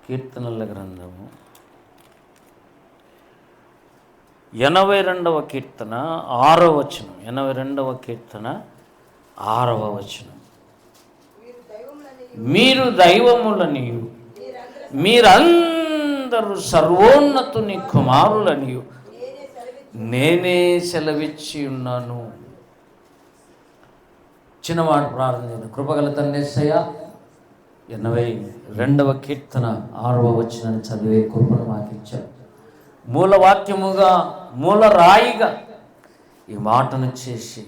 కీర్తనల గ్రంథము 82వ కీర్తన 6వ వచనం. 82వ కీర్తన 6వ వచనం. మీరు దైవములనియు మీరందరూ సర్వోన్నతుని కుమారులనియు నేనే సెలవిచ్చి ఉన్నాను. చిన్నమాట ప్రార్థన. కృపగల తండ్రి యేసయ్య, 82వ కీర్తన 6వ వచనాన్ని చదివే కృపను మాకు ఇచ్చారు. మూలవాక్యముగా మూలరాయిగా ఈ మాటను చేసి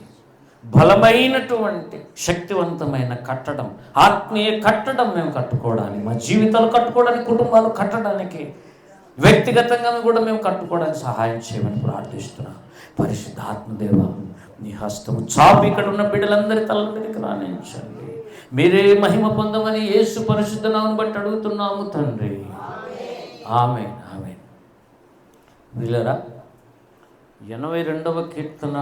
బలమైనటువంటి శక్తివంతమైన కట్టడం, ఆత్మీయ కట్టడం మేము కట్టుకోవడానికి, మా జీవితాలు కట్టుకోవడానికి, కుటుంబాలు కట్టడానికి, వ్యక్తిగతంగా కూడా మేము కట్టుకోవడానికి సహాయం చేయమని ప్రార్థిస్తున్నాం. పరిశుద్ధ ఆత్మదేవ, నీ హస్తము చాపి ఇక్కడ ఉన్న బిడ్డలందరి తల మీదకి రాణించండి. మీరే మహిమ పొందమని యేసు పరిశుద్ధ నామమును బట్టి అడుగుతున్నాము తండ్రి. ఆమేన్, ఆమేన్. వీళ్ళరా 82వ కీర్తన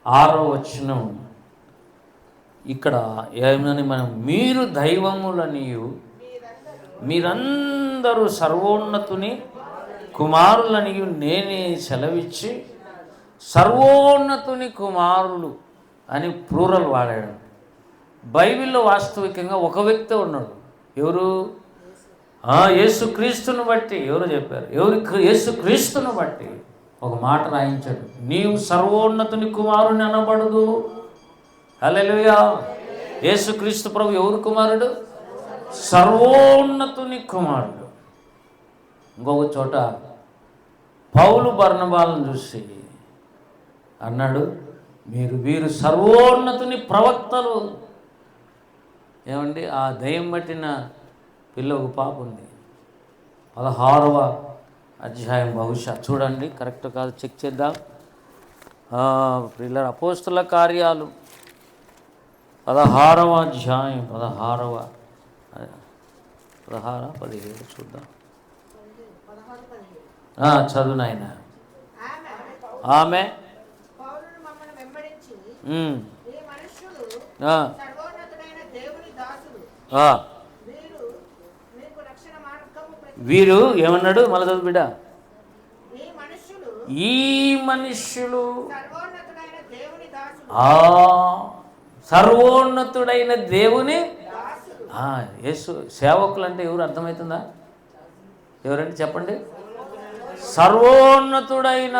6వ వచనం ఇక్కడ ఏమని మనం మీరు దైవములనియు మీరందరూ సర్వోన్నతుని కుమారులనియు నేనే సెలవిచ్చి, సర్వోన్నతుని కుమారులు అని ప్లూరల్ వాడాడు. బైబిల్లో వాస్తవికంగా ఒక వ్యక్తి ఉన్నాడు. ఎవరు? యేసుక్రీస్తును బట్టి. ఎవరు చెప్పారు? యేసుక్రీస్తును బట్టి ఒక మాట రాయించాడు, నీవు సర్వోన్నతుని కుమారుని అనబడదు. హల్లెలూయా. యేసుక్రీస్తు ప్రభు ఎవరు కుమారుడు? సర్వోన్నతుని కుమారుడు. ఇంకొక చోట పౌలు బర్నబాలను చూసి అన్నాడు, వీరు సర్వోన్నతుని ప్రవక్తలు. ఏమండి, ఆ దయ్యం పట్టిన పిల్ల ఒక పాప ఉంది. 16వ అధ్యాయం, బహుశా చూడండి, కరెక్ట్ కాదు చెక్ చేద్దాం. పిల్లల అపోస్తుల కార్యాలు 16వ అధ్యాయం, 17 చూద్దాం. చదువు నాయన. ఆమె వీరు ఏమన్నాడు? మళ్ళీ చదువు బిడ్డ. ఈ మనుష్యులు సర్వోన్నతుడైన దేవుని యేసు సేవకులు అంటే ఎవరు? అర్థమవుతుందా? ఎవరంటే చెప్పండి. సర్వోన్నతుడైన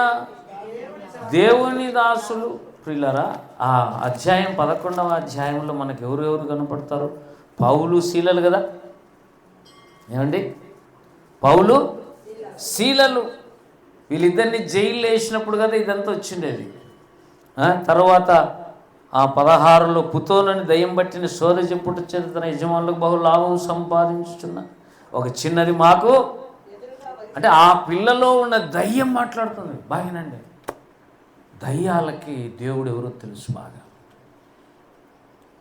దేవుని దాసులు. ప్రియులారా, ఆ అధ్యాయం 11వ అధ్యాయంలో మనకు ఎవరు కనపడతారు? పౌలు, శీలలు కదా. ఏమండి, పౌలు, శీలలు వీళ్ళిద్దరిని జైల్లో వేసినప్పుడు కదా ఇదంతా వచ్చిండేది. తర్వాత ఆ 16లో పుతోనని దయ్యం పట్టిన సోద చెప్పుడు చేత తన యజమానులకు బహు లాభం సంపాదించుచున్న ఒక చిన్నది మాకు, అంటే ఆ పిల్లలో ఉన్న దయ్యం మాట్లాడుతుంది. బాగానండి, దయ్యాలకి దేవుడు ఎవరో తెలుసు బాగా.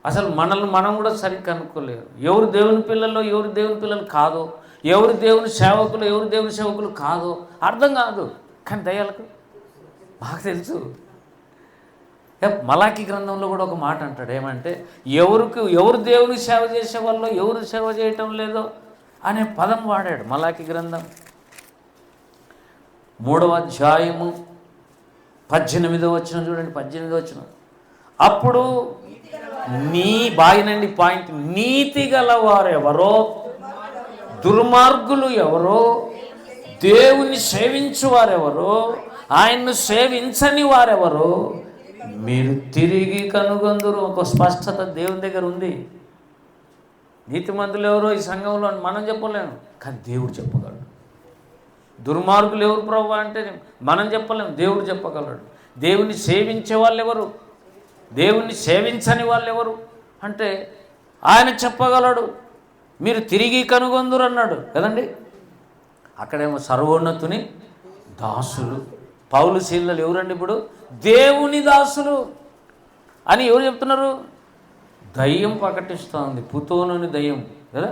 అసలు మనల్ని మనం కూడా సరిగ్గా అనుకోలేరు. ఎవరు దేవుని పిల్లల్లో, ఎవరు దేవుని పిల్లలు కాదో, ఎవరు దేవుని సేవకులు, ఎవరు దేవుని సేవకులు కాదో అర్థం కాదు. కానీ దయ్యాలకు బాగా తెలుసు. మలాకి గ్రంథంలో కూడా ఒక మాట అంటాడు. ఏమంటే, ఎవరు దేవుని సేవ చేసేవాళ్ళో, ఎవరు సేవ చేయటం లేదో అనే పదం వాడాడు. మలాకి గ్రంథం 3వ అధ్యాయము 18వ వచనం చూడండి. 18వ వచనం, అప్పుడు బాగినండి పాయింట్, నీతి గలవారెవరో, దుర్మార్గులు ఎవరో, దేవుని సేవించువారెవరో, ఆయన్ను సేవించని వారెవరో మీరు తిరిగి కనుగొందురు. ఒక స్పష్టత దేవుని దగ్గర ఉంది. నీతిమంతులు ఎవరో ఈ సంఘంలో మనం చెప్పలేము, కానీ దేవుడు చెప్పగలడు. దుర్మార్గులు ఎవరు ప్రభు అంటే మనం చెప్పలేము, దేవుడు చెప్పగలడు. దేవుని సేవించే వాళ్ళు ఎవరు, దేవుణ్ణి సేవించని వాళ్ళు ఎవరు అంటే ఆయన చెప్పగలడు. మీరు తిరిగి కనుగొందురు అన్నాడు కదండి. అక్కడేమో సర్వోన్నతుని దాసులు. పౌలు, శీలలు ఎవరండి? ఇప్పుడు దేవుని దాసులు అని ఎవరు చెప్తున్నారు? దయ్యం ప్రకటిస్తోంది. పుతోనుని దయ్యం కదా.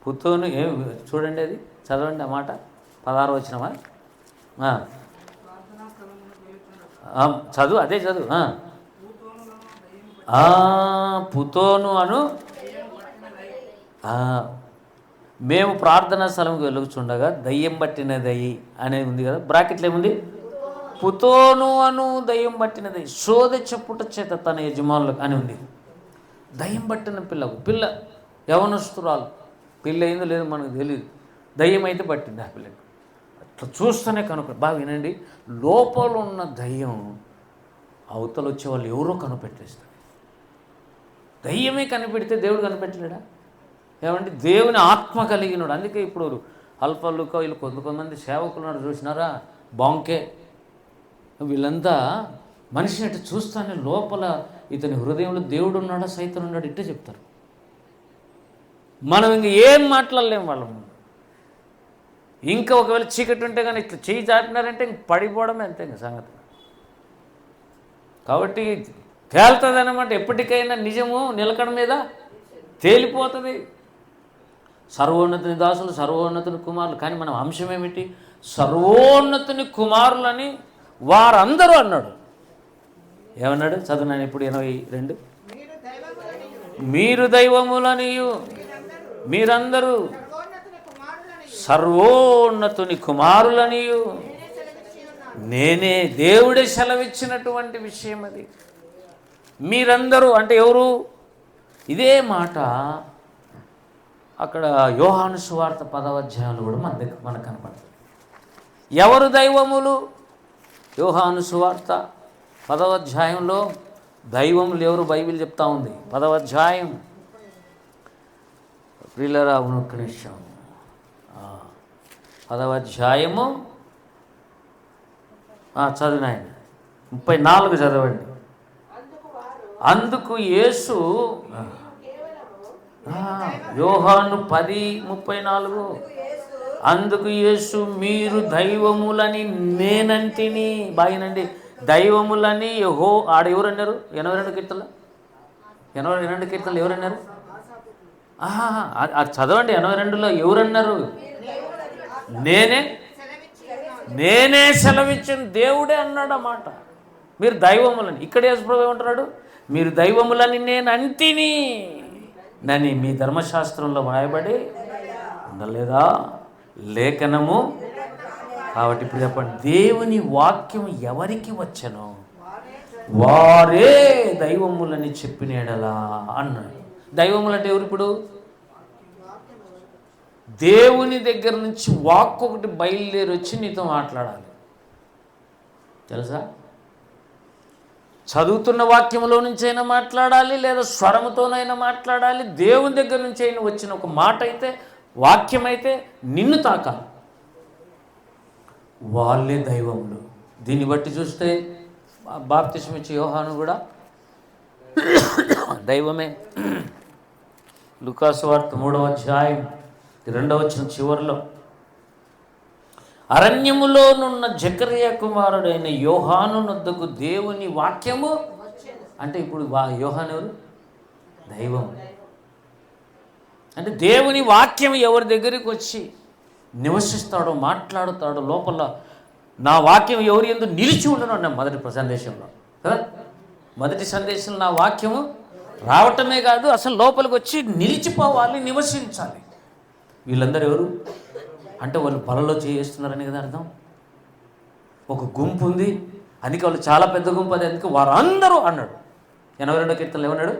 పుతోను ఏం చూడండి, అది చదవండి ఆ మాట. 16 వచనమా? చదువు, అదే చదువు. పుతోను అను మేము ప్రార్థనా స్థలంకి వెలుగుచుండగా దయ్యం పట్టిన దయ్యి అనేది ఉంది కదా, బ్రాకెట్లో ఏముంది? పుతోను అను దయ్యం పట్టినది శోధ చెప్పుట చేత తన యజమానులకు అని ఉంది. దయ్యం పట్టిన పిల్ల యవనస్తురాలు, పిల్ల అయిందో లేదో మనకు తెలియదు, దయ్యం అయితే పట్టింది ఆ పిల్లకి. అట్లా చూస్తూనే కనుక బాగా వినండి, లోపల ఉన్న దయ్యం అవతల వచ్చే వాళ్ళు ఎవరో కనిపెట్టేస్తారు. దయ్యమే కనిపెడితే దేవుడు కనిపెట్టలేడా? ఏమంటే దేవుని ఆత్మ కలిగినాడు. అందుకే ఇప్పుడు అల్ఫా లుకా వీళ్ళు కొంతమంది సేవకులు ఉన్నారు చూసినారా, బాంకే, వీళ్ళంతా మనిషిని అట్టు చూస్తానే లోపల ఇతని హృదయంలో దేవుడు ఉన్నాడా సైతం ఉన్నాడు ఇట్టే చెప్తారు. మనం ఇంక ఏం మాట్లాడలేం వాళ్ళ ముందు. ఇంకా ఒకవేళ చీకటి ఉంటే కానీ ఇట్లా చేయి చాటినారంటే ఇంక పడిపోవడమే, అంతే ఇంక సంగతి. కాబట్టి తేలుతుంది అన్నమాట, ఎప్పటికైనా నిజము నిలకడ మీద తేలిపోతుంది. సర్వోన్నతుని దాసులు, సర్వోన్నతుని కుమారులు. కానీ మనం అంశం ఏమిటి? సర్వోన్నతుని కుమారులని వారందరూ అన్నాడు. ఏమన్నాడు? చదువునాను ఇప్పుడు 82. మీరు దైవములనియు మీరందరూ సర్వోన్నతుని కుమారులనియు నేనే. దేవుడే సెలవిచ్చినటువంటి విషయం అది. మీరందరూ అంటే ఎవరు? ఇదే మాట అక్కడ యోహాను సువార్త 10వ అధ్యాయంలో కూడా మనకు కనపడుతుంది. ఎవరు దైవములు? యోహాను సువార్త 10వ అధ్యాయంలో దైవములు ఎవరు బైబిల్ చెప్తా ఉంది. 10వ అధ్యాయం ప్రియులారా, ఒక్క నిమిషం. 10వ అధ్యాయము చదివినాయండి, 34 చదవండి. అందుకు యేసు, యోహాను 10:34, అందుకు యేసు మీరు దైవములని నేనంటిని. బాగినండి, దైవములని ఆడ ఎవరన్నారు? 82 కీర్తనలు, 82 కీర్తనలు ఎవరన్నారు? అది చదవండి. 82లో ఎవరన్నారు? నేనే సెలవిచ్చిన దేవుడే అన్నాడు అన్నమాట. మీరు దైవములని. ఇక్కడ యేసుప్రభువు ఏమంటున్నాడు? మీరు దైవములని నేను అంటిని నని మీ ధర్మశాస్త్రంలో వ్రాయబడి ఉండలేదా? లేఖనము. కాబట్టి ఇప్పుడు చెప్పండి, దేవుని వాక్యం ఎవరికి వచ్చనో వారే దైవములని చెప్పినేడలా అన్నాడు. దైవములంటే ఎవరు? ఇప్పుడు దేవుని దగ్గర నుంచి వాక్కు ఒకటి బయలుదేరి వచ్చి నీతో మాట్లాడాలి, తెలుసా? చదువుతున్న వాక్యంలో నుంచి అయినా మాట్లాడాలి, లేదా స్వరముతోనైనా మాట్లాడాలి. దేవుని దగ్గర నుంచి అయినా వచ్చిన ఒక మాట అయితే, వాక్యం అయితే నిన్ను తాకాలి. వాళ్ళే దైవములు. దీన్ని బట్టి చూస్తే బాప్తిస్మ ఇచ్చే యోహాను కూడా దైవమే. లూకా సువార్త 3వ అధ్యాయం 2వ వచనం చివరిలో, అరణ్యములోనున్న జకరియా కుమారుడైన యోహాను నొద్దకు దేవుని వాక్యము అంటే, ఇప్పుడు యోహాను ఎవరు? దైవం. అంటే దేవుని వాక్యం ఎవరి దగ్గరికి వచ్చి నివసిస్తాడో, మాట్లాడుతాడో, లోపల నా వాక్యం ఎవరి యందు నిలిచి ఉండను అన్న మొదటి సందేశంలో కదా. మొదటి సందేశంలో నా వాక్యము రావటమే కాదు, అసలు లోపలికి వచ్చి నిలిచిపోవాలి, నివసించాలి. వీళ్ళందరూ ఎవరు అంటే వాళ్ళు బలలో చేస్తున్నారని కదా అర్థం. ఒక గుంపు ఉంది, అందుకే వాళ్ళు చాలా పెద్ద గుంపు, అది అందుకే వారందరూ అన్నాడు. 82వ కీర్తనలో ఏమన్నాడు?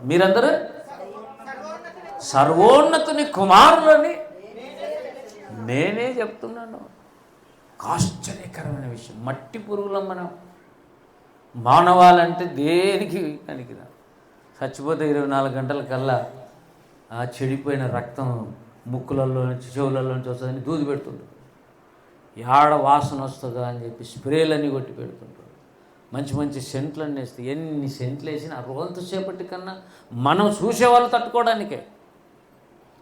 మీరందరూ సర్వోన్నతుని కుమారులని నేనే చెప్తున్నాను. ఆశ్చర్యకరమైన విషయం. మట్టి పురుగులం మనం. మానవాలంటే దేనికి పనికిరా. చచ్చిపోతే 24 గంటల కల్లా ఆ చెడిపోయిన రక్తం ముక్కులలో నుంచి, చెవులలో నుంచి వస్తుందని దూది పెడుతుంటారు. యాడ వాసన వస్తుందా అని చెప్పి స్ప్రేలన్నీ కొట్టి పెడుతుంటారు. మంచి మంచి సెంట్లన్నీ వేస్తే ఎన్ని సెంట్లు వేసినా రోజంతసేపటి కన్నా మనం చూసేవాళ్ళు తట్టుకోవడానికే.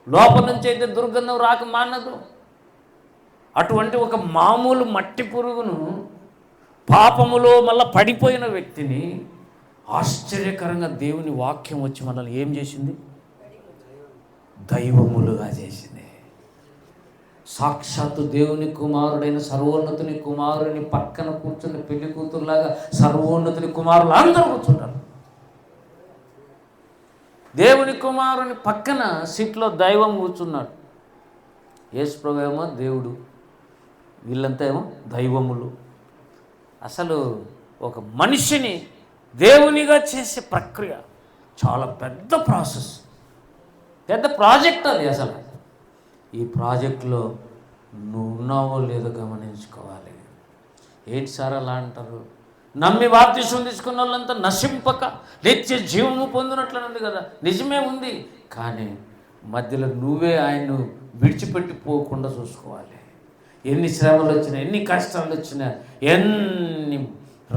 లోపల నుంచి అయితే దుర్గంధం రాక మానదు. అటువంటి ఒక మామూలు మట్టి పురుగును, పాపములో మళ్ళీ పడిపోయిన వ్యక్తిని ఆశ్చర్యకరంగా దేవుని వాక్యం వచ్చి మనల్ని ఏం చేసింది? దైవములుగా చేసింది. సాక్షాత్తు దేవుని కుమారుడైన సర్వోన్నతుని కుమారుని పక్కన కూర్చుని పెళ్లి కూతురులాగా సర్వోన్నతుని కుమారులు అందరూ కూర్చుంటారు. దేవుని కుమారుని పక్కన సీట్లో దైవం కూర్చున్నాడు. యేసు ప్రభు ఏమో దేవుడు, వీళ్ళంతా ఏమో దైవములు. అసలు ఒక మనిషిని దేవునిగా చేసే ప్రక్రియ చాలా పెద్ద ప్రాసెస్, పెద్ద ప్రాజెక్ట్ అది. అసలు ఈ ప్రాజెక్టులో నువ్వు ఉన్నావో లేదో గమనించుకోవాలి. ఏంటి సార్ అలా అంటారు? నమ్మి బాప్తిసం తీసుకున్న వాళ్ళంతా నశింపక నిత్య జీవము పొందినట్లనే ఉంది కదా. నిజమే ఉంది, కానీ మధ్యలో నువ్వే ఆయన్ను విడిచిపెట్టి పోకుండా చూసుకోవాలి. ఎన్ని శ్రమలు వచ్చినా, ఎన్ని కష్టాలు వచ్చినా, ఎన్ని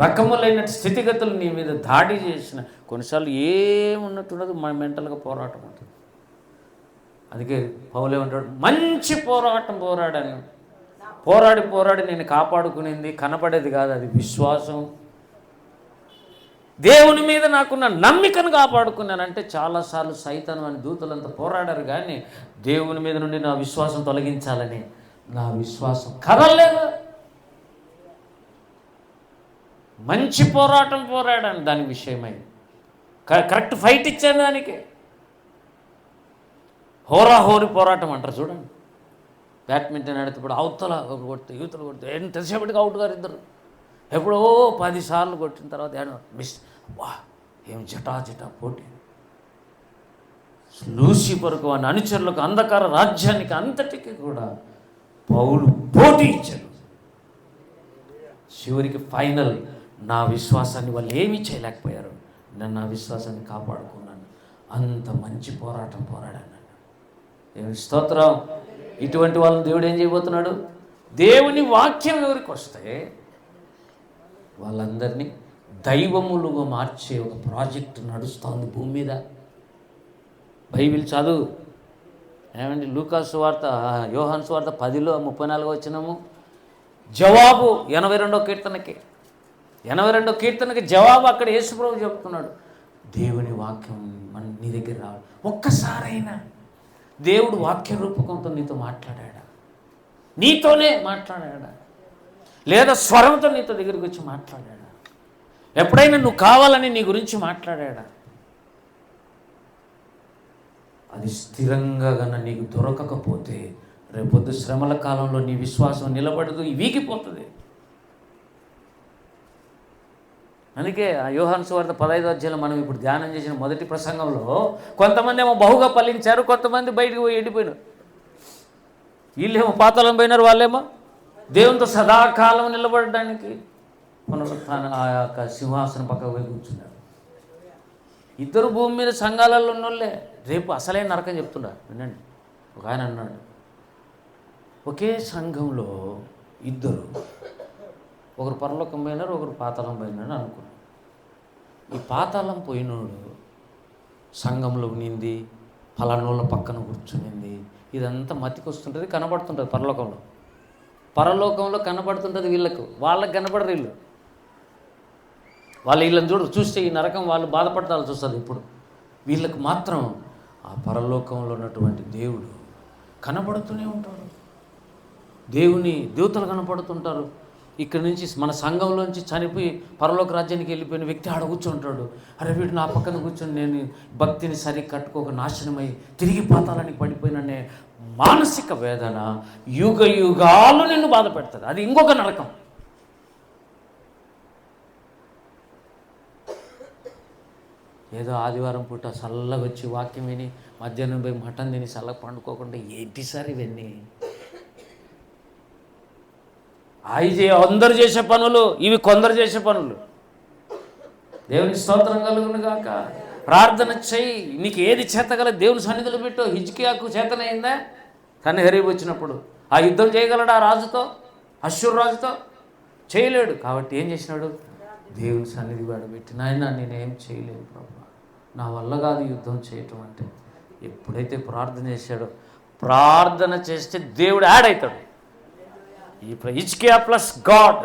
రకములైన స్థితిగతులు నీ మీద దాడి చేసిన, కొన్నిసార్లు ఏమున్నట్టున్నది మన మెంటల్గా పోరాటం ఉంటుంది. అందుకే పౌలు ఏమంటాడు, మంచి పోరాటం పోరాడాను, పోరాడి నేను కాపాడుకునేది కనపడేది కాదు, అది విశ్వాసం. దేవుని మీద నాకున్న నమ్మికను కాపాడుకున్నానంటే చాలాసార్లు సైతాను అని దూతలంతా పోరాడారు, కానీ దేవుని మీద నుండి నా విశ్వాసం తొలగించాలని నా విశ్వాసం కదలలేదు. మంచి పోరాటం పోరాడాను దాని విషయమై, కరెక్ట్ ఫైట్ ఇచ్చాను దానికి. హోరాహోరి పోరాటం అంటారు చూడండి. బ్యాడ్మింటన్ ఆడితే అవతల కొడితే యువతలు కొడితే ఎంతసేపటికి అవుట్ గారు ఇద్దరు, ఎప్పుడో 10 సార్లు కొట్టిన తర్వాత మిస్. వా, ఏం జటా పోటీ. లూసిఫర్కు అని అనుచరులకు, అంధకార రాజ్యానికి అంతటికి కూడా పౌలు పోటీ ఇచ్చాడు. చివరికి ఫైనల్ నా విశ్వాసాన్ని వాళ్ళు ఏమీ చేయలేకపోయారు, నేను నా విశ్వాసాన్ని కాపాడుకున్నాను. అంత మంచి పోరాటం పోరాడాను. దేవుని స్తోత్రం. ఇటువంటి వాళ్ళని దేవుడు ఏం చేయబోతున్నాడు? దేవుని వాక్యం ఎవరికి వస్తే వాళ్ళందరినీ దైవములుగా మార్చే ఒక ప్రాజెక్టు నడుస్తుంది భూమి మీద. బైబిల్ చదువు. ఏమండి, లూకాసు వార్త, యోహాను సువార్త 10:34 వచ్చినాము. జవాబు 82వ కీర్తనకి, 82వ కీర్తనకి జవాబు అక్కడ యేసుప్రభు చెప్తున్నాడు. దేవుని వాక్యం నీ దగ్గర రావాలి. ఒక్కసారైనా దేవుడు వాక్య రూపకంతో నీతో మాట్లాడా? నీతోనే మాట్లాడా? లేదా స్వరంతో నీతో దగ్గరికి వచ్చి మాట్లాడా? ఎప్పుడైనా నువ్వు కావాలని నీ గురించి మాట్లాడా? అది స్థిరంగా గన నీకు దొరకకపోతే రేపొద్దు శ్రమల కాలంలో నీ విశ్వాసం నిలబడదు, వీగిపోతుంది. అందుకే ఆ యోహాను సువార్త 15వ అధ్యాయంలో మనం ఇప్పుడు ధ్యానం చేసిన మొదటి ప్రసంగంలో కొంతమంది ఏమో బహుగా ఫలించారు, కొంతమంది బయటకు పోయి ఎండిపోయినారు. వీళ్ళేమో పాతాళం పోయినారు, వాళ్ళేమో దేవునితో సదాకాలం నిలబడడానికి ఆ యొక్క సింహాసనం పక్కకు పోయి కూర్చున్నారు. ఇద్దరు భూమి మీద సంఘాలలో ఉన్నోళ్ళే. రేపు అసలైన నరకం చెప్తున్నారు, వినండి. ఒక ఆయన అన్నాడు, ఒకే సంఘంలో ఇద్దరు, ఒకరు పరలోకం పోయినారు, ఒకరు పాతాళం పోయినాడు అనుకున్నాడు. ఈ పాతాళం పోయినోడు సంఘంలో నింది, ఫలానోళ్ళ పక్కన కూర్చునింది, ఇదంతా మతికి వస్తుంటుంది, కనబడుతుంటుంది. పరలోకంలో కనబడుతుంటుంది వీళ్ళకు, వాళ్ళకి కనబడరు. వీళ్ళని చూస్తే ఈ నరకం వాళ్ళు బాధపడాల్సి వస్తుంది. ఇప్పుడు వీళ్ళకు మాత్రం ఆ పరలోకంలో ఉన్నటువంటి దేవుడు కనబడుతూనే ఉంటాడు. దేవుని దేవతలు కనపడుతుంటారు. ఇక్కడ నుంచి మన సంఘంలోంచి చనిపోయి పరలోక రాజ్యానికి వెళ్ళిపోయిన వ్యక్తి ఆడ కూర్చుంటాడు. అరే వీడు నా పక్కన కూర్చొని నేను భక్తిని సరి కట్టుకోక నాశనమై తిరిగి పాతాళానికి పడిపోయిననే మానసిక వేదన యుగ యుగాలు నిన్ను బాధ పెడుతుంది. అది ఇంకొక నరకం. ఏదో ఆదివారం పూట చల్లగా వచ్చి వాక్యం విని మధ్యాహ్నం పోయి మటన్ తిని చల్లగా పండుకోకుండా ఏంటి సార్ ఇవన్నీ? అందరు చేసే పనులు ఇవి, కొందరు చేసే పనులు. దేవునికి స్తోత్రం కలుగును గాక. ప్రార్థన చెయ్యి, నీకు ఏది చేతగల దేవుని సన్నిధిలో పెట్టు. హిజ్కియాకు చేతనైందా? సన్హెరీబు వచ్చినప్పుడు ఆ యుద్ధం చేయగలడు ఆ రాజుతో, అష్షూరు రాజుతో? చేయలేడు. కాబట్టి ఏం చేసినాడు? దేవుని సన్నిధి వాడబెట్టి, నాయన నేనేం చేయలేను ప్రభు, నా వల్ల కాదు యుద్ధం చేయటం అంటే. ఎప్పుడైతే ప్రార్థన చేశాడో, ప్రార్థన చేస్తే దేవుడు యాడ్ అవుతాడు. ఈ హిజ్కియా ప్లస్ గాడ్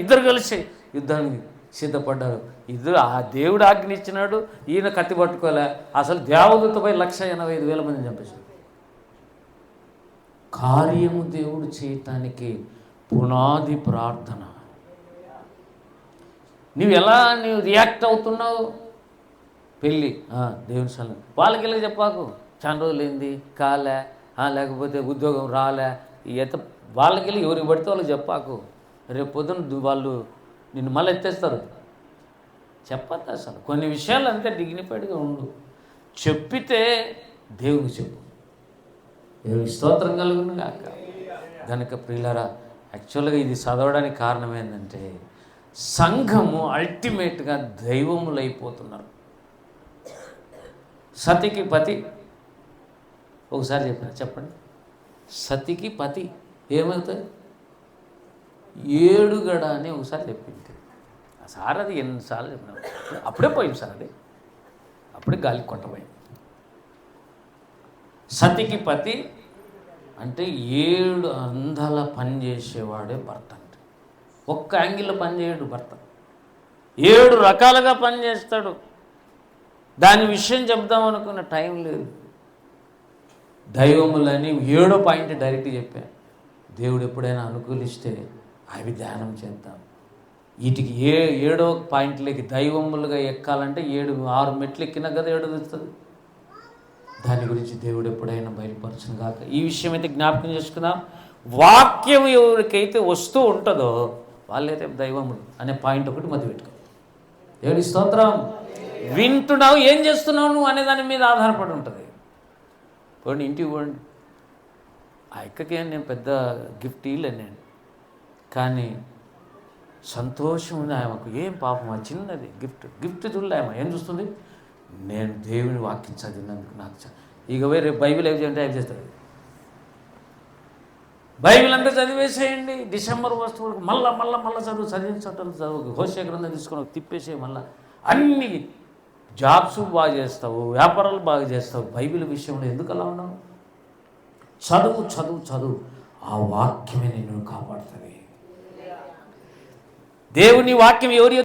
ఇద్దరు కలిసి యుద్ధానికి సిద్ధపడ్డారు. ఇద్దరు ఆ దేవుడు ఆజ్ఞ ఇచ్చినాడు, ఈయన కత్తి పట్టుకోలే. అసలు దేవదూతపై 185,000 మందిని చంపేశాడు. కార్యము దేవుడు చేయటానికి పునాది ప్రార్థన. నువ్వు రియాక్ట్ అవుతున్నావు? పెళ్ళి దేవుని సన్నిధి. వాళ్ళకి ఇలా చెప్పాకు, చాలా రోజులు ఏంది కాలే, లేకపోతే ఉద్యోగం రాలే, వాళ్ళకి వెళ్ళి ఎవరికి పడితే వాళ్ళకి చెప్పాకు. రేపు పొద్దున వాళ్ళు నిన్ను మళ్ళీ ఎత్తేస్తారు. చెప్పద్దు అసలు. కొన్ని విషయాలు అంతే డిగ్నిఫైడ్గా ఉండు. చెప్పితే దేవునికి చెప్పు. దేవునికి స్తోత్రం కలుగును గాక. కనుక ప్రియులారా, యాక్చువల్గా ఇది చదవడానికి కారణం ఏంటంటే సంఘము అల్టిమేట్గా దైవములైపోతున్నారు. సతికి పతి ఒకసారి చెప్పండి. సతికి పతి ఏమవుతుంది? ఏడుగడ అని ఒకసారి చెప్పింది. సార్ అది ఎన్నిసార్లు చెప్పినా అప్పుడే పోయింది సార్, అది అప్పుడే గాలికి కొట్టబోయింది. సతికి పతి అంటే 7 అందాల పని చేసేవాడే భర్త. అంటే ఒక్క యాంగిల్లో పని చేయడు భర్త, 7 రకాలుగా పని చేస్తాడు. దాని విషయం చెప్దాం అనుకున్న టైం లేదు. దైవములని 7వ పాయింట్ డైరెక్ట్ చెప్పాను. దేవుడు ఎప్పుడైనా అనుకూలిస్తే అవి ధ్యానం చేద్దాం. వీటికి 7వ పాయింట్లకి దైవములుగా ఎక్కాలంటే 6 మెట్లు ఎక్కినా కదా 7 వస్తుంది. దాని గురించి దేవుడు ఎప్పుడైనా బయలుపరచును గాక. ఈ విషయం అయితే జ్ఞాపకం చేసుకుందాం. వాక్యం ఎవరికైతే వస్తూ ఉంటుందో వాళ్ళైతే దైవములు అనే పాయింట్ ఒకటి మధ్య పెట్టుకో. దేవుని స్తోత్రం. వింటున్నావు, ఏం చేస్తున్నావు నువ్వు అనే దాని మీద ఆధారపడి ఉంటుంది. పోండి, ఇంటికి పోండి. ఆ ఎక్కకి నేను పెద్ద గిఫ్ట్ ఇవ్వలేను నేను, కానీ సంతోషం ఉంది ఆమెకు. ఏం పాపం, ఆ చిన్నది గిఫ్ట్ చూడలే ఆమె. ఏం చూస్తుంది? నేను దేవుని వాక్యం చదివినందుకు నాకు ఇక రేపు బైబిల్ ఏం చేయంటే ఏం చేస్తారు? బైబిల్ అంతా చదివేసేయండి. డిసెంబర్ వస్తువులకు మళ్ళా చదువు. హోషే గ్రంథం తీసుకొని తిప్పేసే. మళ్ళీ అన్ని జాబ్స్ బాగా చేస్తావు, వ్యాపారాలు బాగా చేస్తావు. బైబిల్ విషయంలో ఎందుకు అలా ఉన్నావు? చదువు. ఆ వాక్యమే నిన్ను కాపాడుతుంది. దేవుని వాక్యం ఎవరి